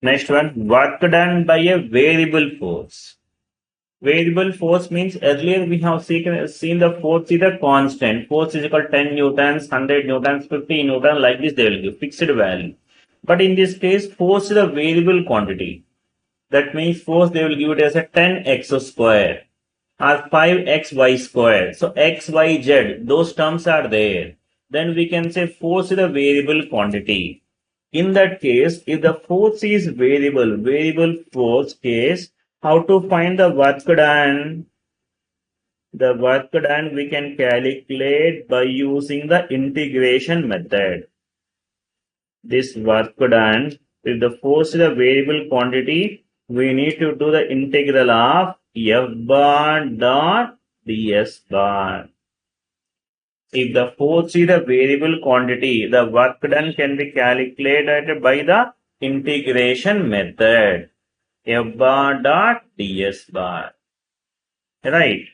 Next one, work done by a variable force. Variable force means earlier we have seen the force is a constant. Force is equal to 10 newtons, 100 newtons, 50 newtons, like this they will give fixed value. But in this case, force is a variable quantity. That means force they will give it as a 10x square or 5xy square. So x, y, z, those terms are there. Then we can say force is a variable quantity. In that case, if the force is variable force case, how to find the work done? The work done we can calculate by using the integration method. This work done, if the force is a variable quantity, we need to do the integral of F bar dot ds bar. If the force is a variable quantity, the work done can be calculated by the integration method. F bar dot ds bar. Right.